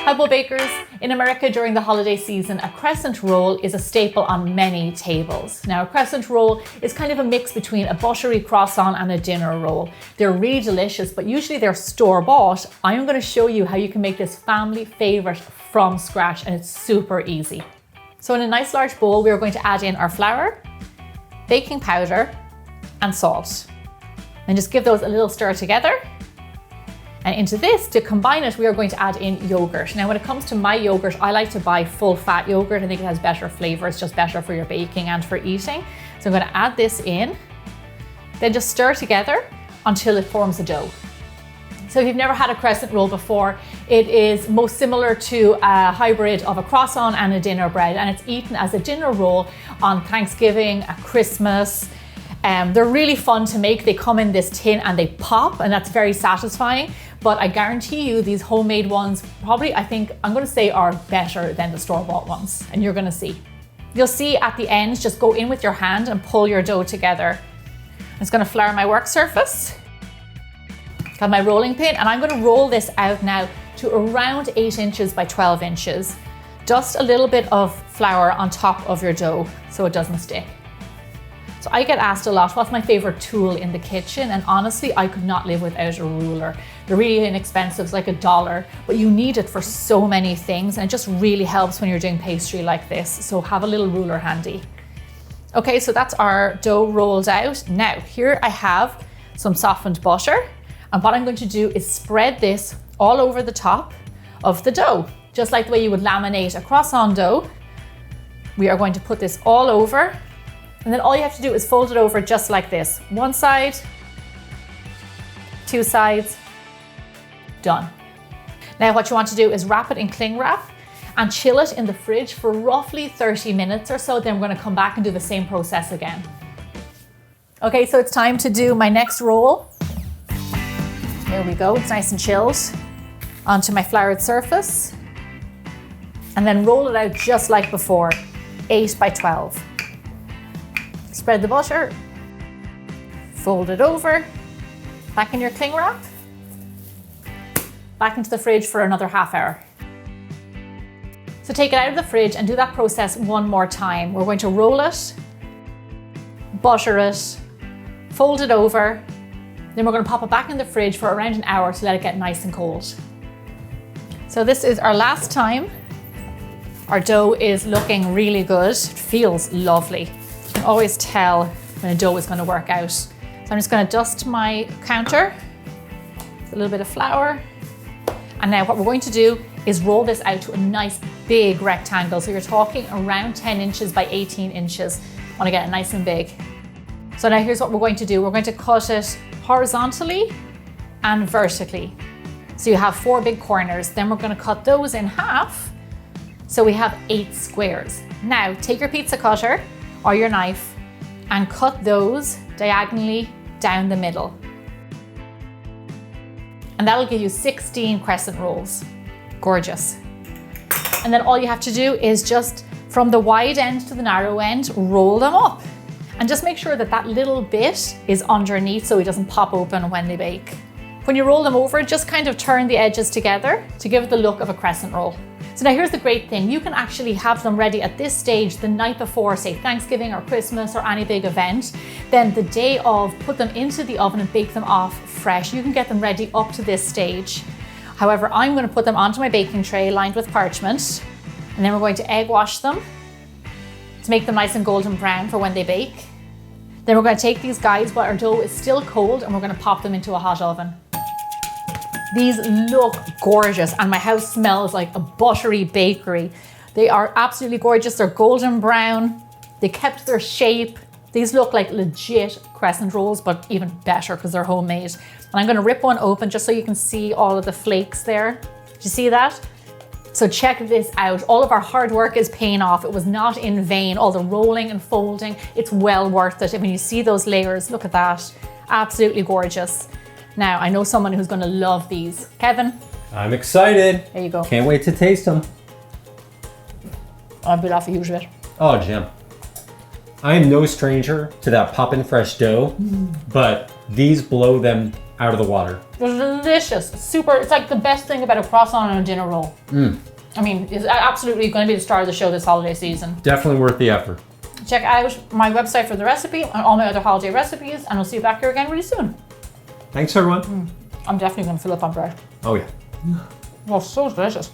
Helpful bakers, in America during the holiday season, a crescent roll is a staple on many tables. Now, a crescent roll is kind of a mix between a buttery croissant and a dinner roll. They're really delicious, but usually they're store-bought. I'm going to show you how you can make this family favorite from scratch, and it's super easy. So in a nice large bowl, we are going to add in our flour, baking powder, and salt. And just give those a little stir together. And into this, to combine it, we are going to add in yogurt. Now, when it comes to my yogurt, I like to buy full fat yogurt. I think it has better flavor. It's just better for your baking and for eating. So I'm going to add this in, then just stir together until it forms a dough. So if you've never had a crescent roll before, it is most similar to a hybrid of a croissant and a dinner bread, and it's eaten as a dinner roll on Thanksgiving, at Christmas. They're really fun to make. They come in this tin and they pop, and that's very satisfying. But I guarantee you these homemade ones probably, I think, I'm gonna say are better than the store-bought ones, and you're gonna see. You'll see at the end, just go in with your hand and pull your dough together. I'm just gonna flour my work surface. Got my rolling pin, and I'm gonna roll this out now to around 8 inches by 12 inches. Dust a little bit of flour on top of your dough so it doesn't stick. So I get asked a lot, what's my favorite tool in the kitchen? And honestly, I could not live without a ruler. They're really inexpensive, it's like $1, but you need it for so many things, and it just really helps when you're doing pastry like this. So have a little ruler handy. Okay, so that's our dough rolled out. Now, here I have some softened butter, and what I'm going to do is spread this all over the top of the dough, just like the way you would laminate a croissant dough. We are going to put this all over. And then all you have to do is fold it over just like this. One side, 2 sides, done. Now what you want to do is wrap it in cling wrap and chill it in the fridge for roughly 30 minutes or so. Then we're going to come back and do the same process again. Okay, so it's time to do my next roll. Here we go, it's nice and chilled. Onto my floured surface. And then roll it out just like before, 8 by 12. Spread the butter, fold it over, back in your cling wrap, back into the fridge for another half hour. So take it out of the fridge and do that process one more time. We're going to roll it, butter it, fold it over, then we're going to pop it back in the fridge for around an hour to let it get nice and cold. So this is our last time. Our dough is looking really good. It feels lovely. You can always tell when a dough is going to work out. So I'm just going to dust my counter with a little bit of flour. And now what we're going to do is roll this out to a nice big rectangle. So you're talking around 10 inches by 18 inches. I want to get it nice and big. So now here's what we're going to do. We're going to cut it horizontally and vertically. So you have 4 big corners. Then we're going to cut those in half. So we have 8 squares. Now take your pizza cutter or your knife and cut those diagonally down the middle. And that'll give you 16 crescent rolls. Gorgeous. And then all you have to do is just from the wide end to the narrow end, roll them up. And just make sure that that little bit is underneath so it doesn't pop open when they bake. When you roll them over, just kind of turn the edges together to give it the look of a crescent roll. So now here's the great thing. You can actually have them ready at this stage the night before, say Thanksgiving or Christmas or any big event. Then the day of, put them into the oven and bake them off fresh. You can get them ready up to this stage. However, I'm going to put them onto my baking tray lined with parchment. And then we're going to egg wash them to make them nice and golden brown for when they bake. Then we're going to take these guys while our dough is still cold and we're going to pop them into a hot oven. These look gorgeous and my house smells like a buttery bakery. They are absolutely gorgeous. They're golden brown. They kept their shape. These look like legit crescent rolls, but even better because they're homemade. And I'm gonna rip one open just so you can see all of the flakes there. Do you see that? So check this out. All of our hard work is paying off. It was not in vain. All the rolling and folding, it's well worth it. And when you see those layers, look at that. Absolutely gorgeous. Now, I know someone who's gonna love these. Kevin? I'm excited. There you go. Can't wait to taste them. I'll bit off a huge bit. Oh, Gem. I am no stranger to that poppin' fresh dough, but these blow them out of the water. They're delicious. Super. It's like the best thing about a croissant and a dinner roll. I mean, it's absolutely going to be the star of the show this holiday season. Definitely worth the effort. Check out my website for the recipe and all my other holiday recipes, and I'll see you back here again really soon. Thanks, everyone. I'm definitely going to fill up on bread. Oh, yeah. Oh, so delicious.